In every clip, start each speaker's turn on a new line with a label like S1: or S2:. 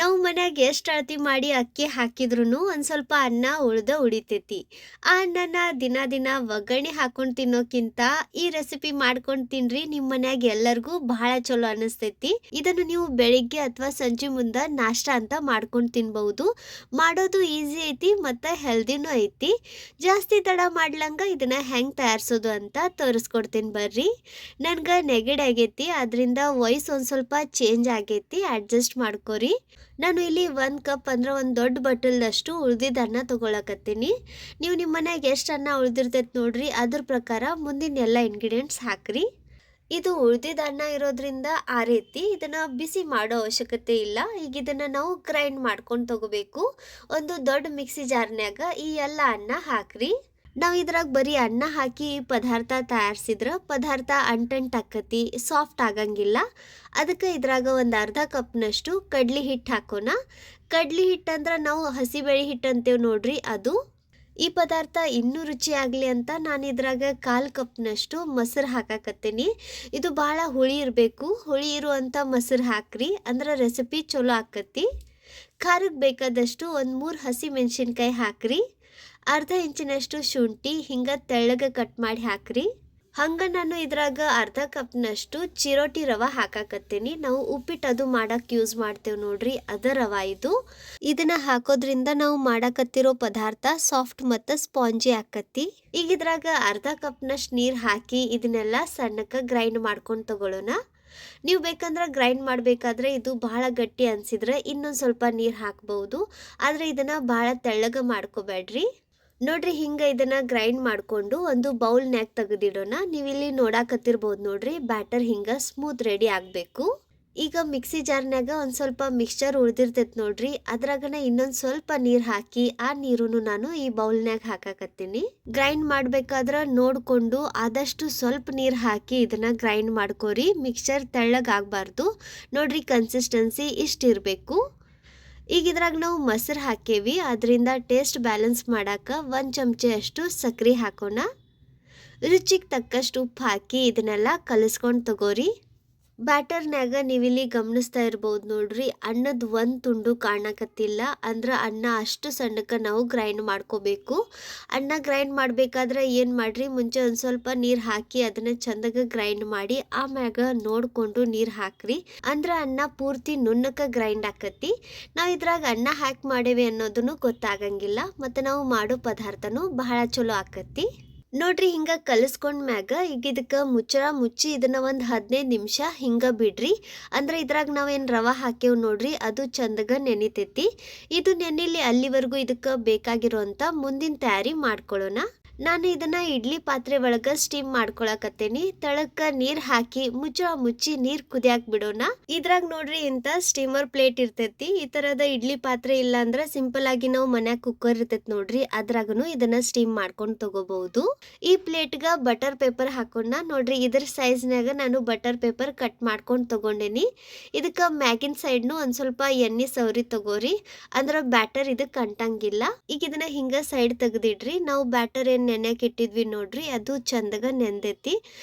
S1: ನಾವು ಮನ್ಯಾಗ ಎಷ್ಟು ಅಳತಿ ಮಾಡಿ ಅಕ್ಕಿ ಹಾಕಿದ್ರೂ ಒಂದು ಸ್ವಲ್ಪ ಅನ್ನ ಉಳಿತೈತಿ. ಆ ಅನ್ನನ ದಿನ ದಿನ ಒಗ್ಗರಣೆ ಹಾಕೊಂಡು ತಿನ್ನೋಕ್ಕಿಂತ ಈ ರೆಸಿಪಿ ಮಾಡ್ಕೊಂಡು ತಿನ್ರಿ, ನಿಮ್ಮ ಮನ್ಯಾಗ ಎಲ್ಲರಿಗೂ ಬಹಳ ಚಲೋ ಅನಿಸ್ತೈತಿ. ಇದನ್ನು ನೀವು ಬೆಳಿಗ್ಗೆ ಅಥವಾ ಸಂಜೆ ಮುಂದೆ ನಾಷ್ಟ ಅಂತ ಮಾಡ್ಕೊಂಡು ತಿನ್ಬಹುದು. ಮಾಡೋದು ಈಸಿ ಐತಿ ಮತ್ತು ಹೆಲ್ದಿನೂ ಐತಿ. ಜಾಸ್ತಿ ತಡ ಮಾಡ್ಲಂಗ ಇದನ್ನ ಹೆಂಗೆ ತಯಾರಿಸೋದು ಅಂತ ತೋರಿಸ್ಕೊಡ್ತೀನಿ ಬರ್ರಿ. ನನ್ಗೆ ನೆಗಡಿ ಆಗೈತಿ, ಅದರಿಂದ ವಾಯ್ಸ್ ಒಂದು ಸ್ವಲ್ಪ ಚೇಂಜ್ ಆಗೈತಿ, ಅಡ್ಜಸ್ಟ್ ಮಾಡ್ಕೊರಿ. ನಾನು ಇಲ್ಲಿ 1 ಕಪ್ ಅಂದ್ರೆ ಒಂದು ದೊಡ್ಡ ಬಟ್ಟಲ್ದಷ್ಟು ಉಳ್ದಿದ್ದ ಅನ್ನ ತೊಗೊಳಕತ್ತೀನಿ. ನೀವು ನಿಮ್ಮ ಮನ್ಯಾಗ ಎಷ್ಟು ಅನ್ನ ಉಳ್ದಿರ್ತೈತೆ ನೋಡ್ರಿ, ಅದ್ರ ಪ್ರಕಾರ ಮುಂದಿನ ಎಲ್ಲ ಇಂಗ್ರೀಡಿಯೆಂಟ್ಸ್ ಹಾಕ್ರಿ. ಇದು ಉಳ್ದಿದ್ದ ಅನ್ನ ಇರೋದ್ರಿಂದ ಆರೈತಿ, ಇದನ್ನು ಬಿಸಿ ಮಾಡೋ ಅವಶ್ಯಕತೆ ಇಲ್ಲ. ಈಗ ಇದನ್ನು ನಾವು ಗ್ರೈಂಡ್ ಮಾಡ್ಕೊಂಡು ತಗೋಬೇಕು. ಒಂದು ದೊಡ್ಡ ಮಿಕ್ಸಿ ಜಾರ್ನ್ಯಾಗ ಈ ಎಲ್ಲ ಅನ್ನ ಹಾಕ್ರಿ. ನಾವು ಇದ್ರಾಗ ಬರೀ ಅನ್ನ ಹಾಕಿ ಪದಾರ್ಥ ತಯಾರಿಸಿದ್ರೆ ಪದಾರ್ಥ ಅಂಟಂಟಾಕತಿ, ಸಾಫ್ಟ್ ಆಗಂಗಿಲ್ಲ. ಅದಕ್ಕೆ ಇದ್ರಾಗ ಒಂದು ಅರ್ಧ ಕಪ್ನಷ್ಟು ಕಡ್ಲಿ ಹಿಟ್ಟು ಹಾಕೋಣ. ಕಡ್ಲಿ ಹಿಟ್ಟು ಅಂದ್ರೆ ನಾವು ಹಸಿಬೇಳೆ ಹಿಟ್ಟು ಅಂತೇವೆ ನೋಡ್ರಿ, ಅದು. ಈ ಪದಾರ್ಥ ಇನ್ನೂ ರುಚಿ ಆಗಲಿ ಅಂತ ನಾನು ಇದ್ರಾಗ 1/4 ಕಪ್ನಷ್ಟು ಮೊಸರು ಹಾಕಾಕತ್ತೀನಿ. ಇದು ಭಾಳ ಹುಳಿ ಇರಬೇಕು, ಹುಳಿ ಇರುವಂಥ ಮೊಸರು ಹಾಕ್ರಿ, ಅಂದ್ರೆ ರೆಸಿಪಿ ಚಲೋ ಆಕತಿ. ಖಾರಕ್ಕೆ ಬೇಕಾದಷ್ಟು ಒಂದು 3 ಹಸಿ ಮೆಣಸಿನ್ಕಾಯಿ ಹಾಕ್ರಿ. ಅರ್ಧ ಇಂಚಿನಷ್ಟು ಶುಂಠಿ ಹಿಂಗೆ ತೆಳ್ಳಗೆ ಕಟ್ ಮಾಡಿ ಹಾಕ್ರಿ. ಹಂಗೆ ನಾನು ಇದ್ರಾಗ ಅರ್ಧ ಕಪ್ನಷ್ಟು ಚಿರೋಟಿ ರವೆ ಹಾಕಾಕತ್ತೀನಿ. ನಾವು ಉಪ್ಪಿಟ್ಟು ಅದು ಮಾಡಕ್ಕೆ ಯೂಸ್ ಮಾಡ್ತೇವೆ ನೋಡ್ರಿ, ಅದ ರವೆ ಇದು. ಇದನ್ನ ಹಾಕೋದ್ರಿಂದ ನಾವು ಮಾಡಕತ್ತಿರೋ ಪದಾರ್ಥ ಸಾಫ್ಟ್ ಮತ್ತು ಸ್ಪಾಂಜಿ ಆಕತಿ. ಈಗ ಇದ್ರಾಗ ಅರ್ಧ ಕಪ್ನಷ್ಟು ನೀರು ಹಾಕಿ ಇದನ್ನೆಲ್ಲ ಸಣ್ಣಕ್ಕೆ ಗ್ರೈಂಡ್ ಮಾಡ್ಕೊಂಡು ತಗೊಳ್ಳೋಣ. ನೀವು ಬೇಕಂದ್ರೆ ಗ್ರೈಂಡ್ ಮಾಡಬೇಕಾದ್ರೆ ಇದು ಬಹಳ ಗಟ್ಟಿ ಅನಿಸಿದ್ರೆ ಇನ್ನೊಂದು ಸ್ವಲ್ಪ ನೀರು ಹಾಕ್ಬೋದು, ಆದರೆ ಇದನ್ನು ಭಾಳ ತೆಳ್ಳಗೆ ಮಾಡ್ಕೋಬೇಡ್ರಿ. ನೋಡ್ರಿ, ಹಿಂಗೆ ಇದನ್ನು ಗ್ರೈಂಡ್ ಮಾಡಿಕೊಂಡು ಒಂದು ಬೌಲ್ನ್ಯಾಗ ತೆಗೆದಿಡೋಣ. ನೀವು ಇಲ್ಲಿ ನೋಡಾಕತ್ತಿರ್ಬೋದು ನೋಡ್ರಿ, ಬ್ಯಾಟರ್ ಹಿಂಗೆ ಸ್ಮೂತ್ ರೆಡಿ ಆಗಬೇಕು. ಈಗ ಮಿಕ್ಸಿ ಜಾರ್ನ್ಯಾಗ ಒಂದು ಸ್ವಲ್ಪ ಮಿಕ್ಸ್ಚರ್ ಉಳಿದಿರ್ತೈತೆ ನೋಡ್ರಿ, ಅದ್ರಾಗನ ಇನ್ನೊಂದು ಸ್ವಲ್ಪ ನೀರು ಹಾಕಿ ಆ ನೀರನ್ನು ನಾನು ಈ ಬೌಲ್ನ್ಯಾಗ ಹಾಕಾಕತ್ತೀನಿ. ಗ್ರೈಂಡ್ ಮಾಡಬೇಕಾದ್ರೆ ನೋಡಿಕೊಂಡು ಆದಷ್ಟು ಸ್ವಲ್ಪ ನೀರು ಹಾಕಿ ಇದನ್ನು ಗ್ರೈಂಡ್ ಮಾಡ್ಕೋರಿ. ಮಿಕ್ಸ್ಚರ್ ತೆಳ್ಳಗಾಗಬಾರ್ದು ನೋಡ್ರಿ, ಕನ್ಸಿಸ್ಟೆನ್ಸಿ ಇಷ್ಟು ಇರಬೇಕು. ಈಗ ಇದ್ರಾಗ ನಾವು ಮೊಸರು ಹಾಕೇವಿ, ಅದರಿಂದ ಟೇಸ್ಟ್ ಬ್ಯಾಲೆನ್ಸ್ ಮಾಡಕ್ಕೆ 1 ಚಮಚೆ ಅಷ್ಟು ಸಕ್ಕರೆ ಹಾಕೋಣ. ರುಚಿಗೆ ತಕ್ಕಷ್ಟು ಉಪ್ಪು ಹಾಕಿ ಇದನ್ನೆಲ್ಲ ಕಲಿಸ್ಕೊಂಡು ತಗೋರಿ. ಬ್ಯಾಟರ್ನ್ಯಾಗ ನೀವಿಲ್ಲಿ ಗಮನಿಸ್ತಾ ಇರ್ಬೋದು ನೋಡ್ರಿ, ಅನ್ನದ ಒಂದು ತುಂಡು ಕಾಣಕತ್ತಿಲ್ಲ, ಅಂದ್ರೆ ಅನ್ನ ಅಷ್ಟು ಸಣ್ಣಕ್ಕೆ ನಾವು ಗ್ರೈಂಡ್ ಮಾಡ್ಕೋಬೇಕು. ಅನ್ನ ಗ್ರೈಂಡ್ ಮಾಡಬೇಕಾದ್ರೆ ಏನು ಮಾಡ್ರಿ, ಮುಂಚೆ ಒಂದು ಸ್ವಲ್ಪ ನೀರು ಹಾಕಿ ಅದನ್ನು ಚಂದಾಗ ಗ್ರೈಂಡ್ ಮಾಡಿ ಆಮ್ಯಾಗ ನೋಡಿಕೊಂಡು ನೀರು ಹಾಕ್ರಿ, ಅಂದ್ರೆ ಅನ್ನ ಪೂರ್ತಿ ನುಣ್ಣಕ್ಕೆ ಗ್ರೈಂಡ್ ಆಕತಿ. ನಾವು ಇದ್ರಾಗ ಅನ್ನ ಹಾಕಿ ಮಾಡೇವಿ ಅನ್ನೋದನ್ನು ಗೊತ್ತಾಗಂಗಿಲ್ಲ, ಮತ್ತು ನಾವು ಮಾಡೋ ಪದಾರ್ಥನೂ ಬಹಳ ಚಲೋ ಆಕತಿ. ನೋಡ್ರಿ, ಹಿಂಗೆ ಕಲಿಸ್ಕೊಂಡ್ಮ್ಯಾಗ ಈಗ ಇದಕ್ಕೆ ಮುಚ್ಚಿ ಇದನ್ನು ಒಂದು 15 ನಿಮಿಷ ಹಿಂಗೆ ಬಿಡ್ರಿ. ಅಂದ್ರೆ ಇದ್ರಾಗ ನಾವೇನು ರವೆ ಹಾಕೇವು ನೋಡ್ರಿ, ಅದು ಚಂದಗ ನೆನಿತೈತಿ. ಇದು ನೆನಿಲಿ ಅಲ್ಲಿವರೆಗೂ ಇದಕ್ಕೆ ಬೇಕಾಗಿರೋಂಥ ಮುಂದಿನ ತಯಾರಿ ಮಾಡ್ಕೊಳ್ಳೋಣ. ನಾನು ಇದನ್ನು ಇಡ್ಲಿ ಪಾತ್ರೆ ಒಳಗೆ ಸ್ಟೀಮ್ ಮಾಡ್ಕೊಳಕತ್ತೇನಿ. ತಳಕ್ಕೆ ನೀರು ಹಾಕಿ ಮುಚ್ಚಿ ನೀರು ಕುದಿಯಾಕ ಬಿಡೋಣ. ಇದ್ರಾಗ ನೋಡ್ರಿ ಇಂಥ ಸ್ಟೀಮರ್ ಪ್ಲೇಟ್ ಇರ್ತೈತಿ. ಈ ಥರದ ಇಡ್ಲಿ ಪಾತ್ರೆ ಇಲ್ಲ ಅಂದ್ರೆ ಸಿಂಪಲ್ ಆಗಿ ನಾವು ಮನ್ಯಾಗ ಕುಕ್ಕರ್ ಇರ್ತೈತಿ ನೋಡ್ರಿ, ಅದ್ರಾಗನು ಇದನ್ನ ಸ್ಟೀಮ್ ಮಾಡ್ಕೊಂಡು ತಗೋಬಹುದು. ಈ ಪ್ಲೇಟ್ಗೆ ಬಟರ್ ಪೇಪರ್ ಹಾಕೋಣ. ನೋಡ್ರಿ, ಇದ್ರ ಸೈಜ್ನಾಗ ನಾನು ಬಟರ್ ಪೇಪರ್ ಕಟ್ ಮಾಡ್ಕೊಂಡು ತಗೊಂಡೇನಿ. ಇದಕ್ಕೆ ಮ್ಯಾಗಿನ ಸೈಡ್ನು ಒಂದು ಸ್ವಲ್ಪ ಎಣ್ಣೆ ಸವರಿ ತಗೋರಿ, ಅಂದ್ರೆ ಬ್ಯಾಟರ್ ಇದಕ್ಕೆ ಅಂಟಂಗಿಲ್ಲ. ಈಗ ಇದನ್ನ ಹಿಂಗೆ ಸೈಡ್ ತೆಗೆದಿಡ್ರಿ. ನಾವು ಬ್ಯಾಟರ್ ನೆನೆಯಕ್ಕೆ ಇಟ್ಟಿದ್ವಿ ನೋಡ್ರಿ, ಅದು ಚಂದಗ ನೆಂದೈತಿ.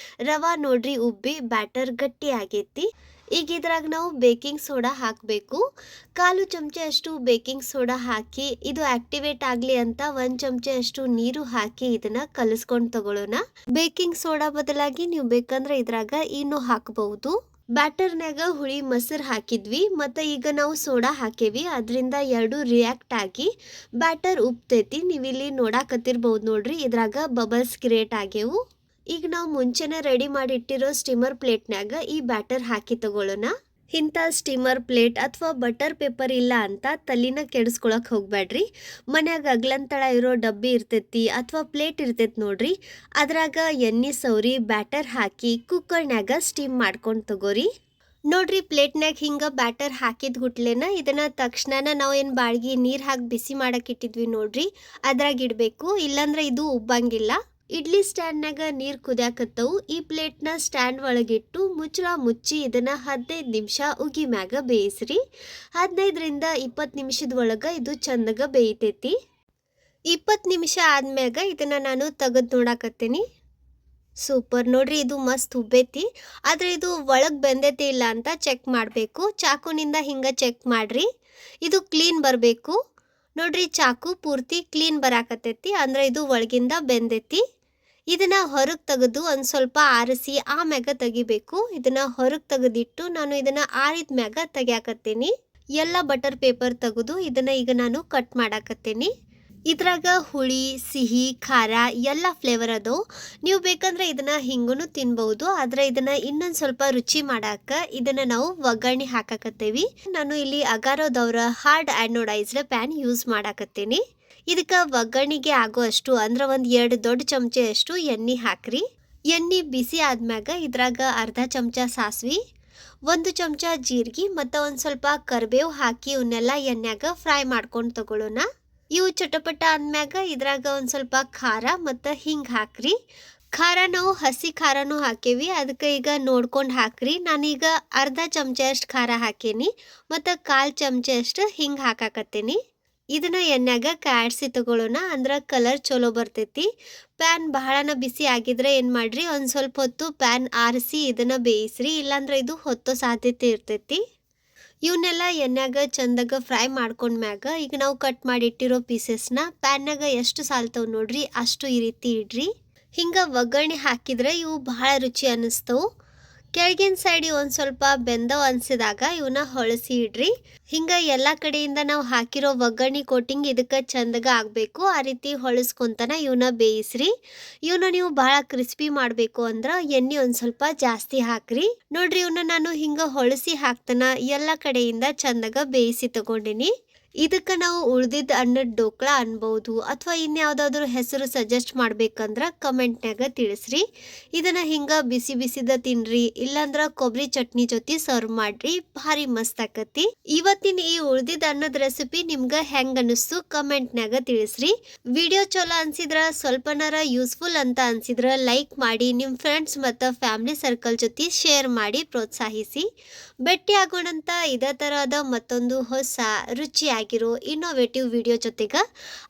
S1: ರವಾ ನೋಡ್ರಿ ಉಬ್ಬಿ ಬ್ಯಾಟರ್ ಗಟ್ಟಿ ಆಗೈತಿ. ಈಗ ಇದ್ರಾಗ ನಾವು ಬೇಕಿಂಗ್ ಸೋಡಾ ಹಾಕಬೇಕು. 1/4 ಚಮಚೆ ಅಷ್ಟು ಬೇಕಿಂಗ್ ಸೋಡಾ ಹಾಕಿ ಇದು ಆಕ್ಟಿವೇಟ್ ಆಗಲಿ ಅಂತ 1 ಚಮಚೆ ಅಷ್ಟು ನೀರು ಹಾಕಿ ಇದನ್ನ ಕಲಿಸ್ಕೊಂಡು ತಗೊಳ್ಳೋಣ. ಬೇಕಿಂಗ್ ಸೋಡಾ ಬದಲಾಗಿ ನೀವು ಬೇಕಂದ್ರೆ ಇದ್ರಾಗ ಇನ್ನೂ ಹಾಕಬಹುದು. ಬ್ಯಾಟರ್ನ್ಯಾಗ ಹುಳಿ ಮೊಸರು ಹಾಕಿದ್ವಿ ಮತ್ತು ಈಗ ನಾವು ಸೋಡಾ ಹಾಕೇವಿ, ಅದರಿಂದ ಎರಡು ರಿಯಾಕ್ಟ್ ಆಗಿ ಬ್ಯಾಟರ್ ಉಪ್ತೈತಿ. ನೀವಿಲ್ಲಿ ನೋಡಾಕತ್ತಿರ್ಬೋದು ನೋಡ್ರಿ, ಇದ್ರಾಗ ಬಬಲ್ಸ್ ಕ್ರಿಯೇಟ್ ಆಗ್ಯವು. ಈಗ ನಾವು ಮುಂಚೆನೇ ರೆಡಿ ಮಾಡಿ ಇಟ್ಟಿರೋ ಸ್ಟೀಮರ್ ಪ್ಲೇಟ್ನ್ಯಾಗ ಈ ಬ್ಯಾಟರ್ ಹಾಕಿ ತಗೊಳ್ಳೋಣ. ಇಂಥ ಸ್ಟೀಮರ್ ಪ್ಲೇಟ್ ಅಥವಾ ಬಟರ್ ಪೇಪರ್ ಇಲ್ಲ ಅಂತ ತಲೆನ ಕೆಡಿಸ್ಕೊಳಕ್ಕೆ ಹೋಗ್ಬೇಡ್ರಿ. ಮನ್ಯಾಗ ಅಗ್ಲಂತಳ ಇರೋ ಡಬ್ಬಿ ಇರ್ತೈತಿ ಅಥವಾ ಪ್ಲೇಟ್ ಇರ್ತೈತಿ ನೋಡ್ರಿ, ಅದ್ರಾಗ ಎಣ್ಣೆ ಸೌರಿ ಬ್ಯಾಟರ್ ಹಾಕಿ ಕುಕ್ಕರ್ನ್ಯಾಗ ಸ್ಟೀಮ್ ಮಾಡ್ಕೊಂಡು ತಗೋರಿ. ನೋಡ್ರಿ, ಪ್ಲೇಟ್ನ್ಯಾಗ ಹಿಂಗೆ ಬ್ಯಾಟರ್ ಹಾಕಿದ ಹುಟ್ಲೇನ ಇದನ್ನ ತಕ್ಷಣ ನಾವು ಏನು ಬಾಳ್ಗಿ ನೀರು ಹಾಕಿ ಬಿಸಿ ಮಾಡಕ್ಕೆ ಇಟ್ಟಿದ್ವಿ ನೋಡ್ರಿ, ಅದ್ರಾಗ ಇಡಬೇಕು, ಇಲ್ಲಾಂದ್ರೆ ಇದು ಉಬ್ಬಂಗಿಲ್ಲ. ಇಡ್ಲಿ ಸ್ಟ್ಯಾಂಡ್ನಾಗ ನೀರು ಕುದಿಯಾಕತ್ತವು. ಈ ಪ್ಲೇಟ್ನ ಸ್ಟ್ಯಾಂಡ್ ಒಳಗಿಟ್ಟು ಮುಚ್ಚಿ ಇದನ್ನು 15 ನಿಮಿಷ ಉಗಿ ಮ್ಯಾಗ ಬೇಯಿಸ್ರಿ. 15ರಿಂದ 20 ನಿಮಿಷದ ಒಳಗೆ ಇದು ಚಂದಗ ಬೇಯ್ತೈತಿ. 20 ನಿಮಿಷ ಆದ್ಮ್ಯಾಗ ಇದನ್ನು ನಾನು ತೆಗೆದು ನೋಡಾಕತ್ತೀನಿ. ಸೂಪರ್, ನೋಡ್ರಿ, ಇದು ಮಸ್ತ್ ಉಬ್ಬೈತಿ. ಆದರೆ ಇದು ಒಳಗೆ ಬೆಂದೈತಿ ಇಲ್ಲ ಅಂತ ಚೆಕ್ ಮಾಡಬೇಕು. ಚಾಕುನಿಂದ ಹಿಂಗೆ ಚೆಕ್ ಮಾಡ್ರಿ. ಇದು ಕ್ಲೀನ್ ಬರಬೇಕು. ನೋಡ್ರಿ ಚಾಕು ಪೂರ್ತಿ ಕ್ಲೀನ್ ಬರಾಕತ್ತೈತಿ, ಅಂದ್ರೆ ಇದು ಒಳಗಿಂದ ಬೆಂದೈತಿ. ಇದನ್ನ ಹೊರಗೆ ತೆಗೆದು ಒಂದು ಸ್ವಲ್ಪ ಆರಿಸಿ ಆಮ್ಯಾಗ ತೆಗಿಬೇಕು. ಇದನ್ನ ಹೊರಗೆ ತೆಗೆದಿಟ್ಟು ನಾನು ಇದನ್ನ ಆರಿದ ಮ್ಯಾಗ ತೆಗಿಯಾಕತ್ತೀನಿ. ಎಲ್ಲ ಬಟರ್ ಪೇಪರ್ ತೆಗೆದು ಇದನ್ನ ಈಗ ನಾನು ಕಟ್ ಮಾಡಾಕತ್ತೀನಿ. ಇದ್ರಾಗ ಹುಳಿ, ಸಿಹಿ, ಖಾರ ಎಲ್ಲ ಫ್ಲೇವರ್ ಅದಾವು. ನೀವು ಬೇಕಂದ್ರೆ ಇದನ್ನ ಹಿಂಗೂ ತಿನ್ಬಹುದು. ಆದ್ರೆ ಇದನ್ನ ಇನ್ನೊಂದು ಸ್ವಲ್ಪ ರುಚಿ ಮಾಡಾಕ ಇದನ್ನ ನಾವು ಒಗ್ಗರಣೆ ಹಾಕಾಕತ್ತೇವಿ. ನಾನು ಇಲ್ಲಿ ಅಗಾರೋದವ್ರ ಹಾರ್ಡ್ ಆ್ಯನೋಡೈಸ್ಡ್ ಪ್ಯಾನ್ ಯೂಸ್ ಮಾಡಾಕತ್ತೀನಿ. ಇದಕ್ಕೆ ಒಗ್ಗರಣೆಗೆ ಆಗೋ ಅಷ್ಟು ಅಂದ್ರೆ ಒಂದು 2 ದೊಡ್ಡ ಚಮಚೆ ಅಷ್ಟು ಎಣ್ಣೆ ಹಾಕ್ರಿ. ಎಣ್ಣೆ ಬಿಸಿ ಆದ್ಮ್ಯಾಗ ಇದ್ರಾಗ ಅರ್ಧ ಚಮಚ ಸಾಸ್ವಿ, 1 ಚಮಚ ಜೀರಿಗೆ ಮತ್ತು ಒಂದು ಸ್ವಲ್ಪ ಕರಿಬೇವು ಹಾಕಿ ಇವನ್ನೆಲ್ಲ ಎಣ್ಣೆಗ ಫ್ರೈ ಮಾಡ್ಕೊಂಡು ತಗೊಳ್ಳೋಣ. ಇವು ಚಟಪಟ ಅಂದ್ಮ್ಯಾಗ ಇದ್ರಾಗ ಒಂದು ಸ್ವಲ್ಪ ಖಾರ ಮತ್ತು ಹಿಂಗೆ ಹಾಕ್ರಿ. ಖಾರ ನಾವು ಹಸಿ ಖಾರನೂ ಹಾಕೇವಿ, ಅದಕ್ಕೆ ಈಗ ನೋಡ್ಕೊಂಡು ಹಾಕ್ರಿ. ನಾನೀಗ ಅರ್ಧ ಚಮಚ ಅಷ್ಟು ಖಾರ ಹಾಕೇನಿ ಮತ್ತು 1/4 ಚಮಚ ಅಷ್ಟು ಹಿಂಗೆ ಹಾಕಾಕತ್ತೀನಿ. ಇದನ್ನ ಎಣ್ಣೆಗ ಕಾಯಿಸಿ ತಗೊಳ್ಳೋಣ, ಅಂದ್ರೆ ಕಲರ್ ಚಲೋ ಬರ್ತೈತಿ. ಪ್ಯಾನ್ ಬಹಳನ ಬಿಸಿ ಆಗಿದ್ರೆ ಏನು ಮಾಡ್ರಿ, ಒಂದು ಸ್ವಲ್ಪ ಹೊತ್ತು ಪ್ಯಾನ್ ಆರಿಸಿ ಇದನ್ನ ಬೇಯಿಸ್ರಿ, ಇಲ್ಲಾಂದ್ರೆ ಇದು ಹೊತ್ತೋ ಸಾಧ್ಯತೆ ಇರ್ತೈತಿ. ಇವನ್ನೆಲ್ಲ ಎಣ್ಣೆಗ ಚಂದಾಗ ಫ್ರೈ ಮಾಡ್ಕೊಂಡ್ಮ್ಯಾಗ ಈಗ ನಾವು ಕಟ್ ಮಾಡಿ ಇಟ್ಟಿರೋ ಪೀಸಸ್ನ ಪ್ಯಾನ್ನಾಗ ಎಷ್ಟು ಸಾಲ್ತಾವ್ ನೋಡ್ರಿ ಅಷ್ಟು ಈ ರೀತಿ ಇಡ್ರಿ. ಹಿಂಗೆ ಒಗ್ಗರಣೆ ಹಾಕಿದ್ರೆ ಇವು ಬಹಳ ರುಚಿ ಅನ್ನಿಸ್ತವು. ಕೆಳಗಿನ ಸೈಡ್ ಒಂದು ಸ್ವಲ್ಪ ಬೆಂದವ್ ಅನ್ಸಿದಾಗ ಇವನ್ನ ಹೊಳಸಿ ಇಡ್ರಿ. ಹಿಂಗೆ ಎಲ್ಲ ಕಡೆಯಿಂದ ನಾವು ಹಾಕಿರೋ ಒಗ್ಗರಣೆ ಕೋಟಿಂಗ್ ಇದಕ್ಕೆ ಚಂದಗ ಆಗಬೇಕು. ಆ ರೀತಿ ಹೊಳಸ್ಕೊಂತನ ಇವನ್ನ ಬೇಯಿಸ್ರಿ. ಇವನ್ನ ನೀವು ಭಾಳ ಕ್ರಿಸ್ಪಿ ಮಾಡಬೇಕು ಅಂದ್ರೆ ಎಣ್ಣೆ ಒಂದು ಸ್ವಲ್ಪ ಜಾಸ್ತಿ ಹಾಕ್ರಿ. ನೋಡ್ರಿ ಇವನ್ನ ನಾನು ಹಿಂಗೆ ಹೊಳಸಿ ಹಾಕ್ತನ ಎಲ್ಲ ಕಡೆಯಿಂದ ಚಂದಗ ಬೇಯಿಸಿ ತಗೊಂಡಿನಿ. ಇದಕ್ಕೆ ನಾವು ಉಳ್ದಿದ್ದ ಅನ್ನದ ಡೋಕ್ಳ ಅನ್ಬೋದು, ಅಥವಾ ಇನ್ಯಾವುದಾದ್ರೂ ಹೆಸರು ಸಜೆಸ್ಟ್ ಮಾಡ್ಬೇಕಂದ್ರೆ ಕಮೆಂಟ್ನಾಗ ತಿಳಿಸ್ರಿ. ಇದನ್ನು ಹಿಂಗೆ ಬಿಸಿ ಬಿಸಿದ ತಿನ್ರಿ, ಇಲ್ಲಾಂದ್ರೆ ಕೊಬ್ಬರಿ ಚಟ್ನಿ ಜೊತೆ ಸರ್ವ್ ಮಾಡ್ರಿ, ಭಾರಿ ಮಸ್ತ್ ಆಕತಿ. ಇವತ್ತಿನ ಈ ಉಳ್ದಿದ್ದ ಅನ್ನದ ರೆಸಿಪಿ ನಿಮ್ಗೆ ಹೆಂಗೆ ಅನ್ನಿಸ್ತು ಕಮೆಂಟ್ನಾಗ ತಿಳಿಸ್ರಿ. ವಿಡಿಯೋ ಚಲೋ ಅನ್ಸಿದ್ರ ಸ್ವಲ್ಪನಾರ ಯೂಸ್ಫುಲ್ ಅಂತ ಅನ್ಸಿದ್ರ ಲೈಕ್ ಮಾಡಿ, ನಿಮ್ಮ ಫ್ರೆಂಡ್ಸ್ ಮತ್ತು ಫ್ಯಾಮಿಲಿ ಸರ್ಕಲ್ ಜೊತೆ ಶೇರ್ ಮಾಡಿ ಪ್ರೋತ್ಸಾಹಿಸಿ. ಭೇಟಿ ಆಗೋಣಂತ ಇದೇ ಥರದ ಮತ್ತೊಂದು ಹೊಸ ರುಚಿಯಾಗಿರೋ ಇನ್ನೋವೇಟಿವ್ ವಿಡಿಯೋ ಜೊತೆಗೆ.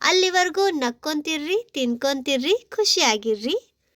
S1: ಅಲ್ಲಿವರೆಗೂ ನಕ್ಕೊಂತಿರ್ರಿ, ತಿನ್ಕೊಂತಿರ್ರಿ, ಖುಷಿಯಾಗಿರ್ರಿ.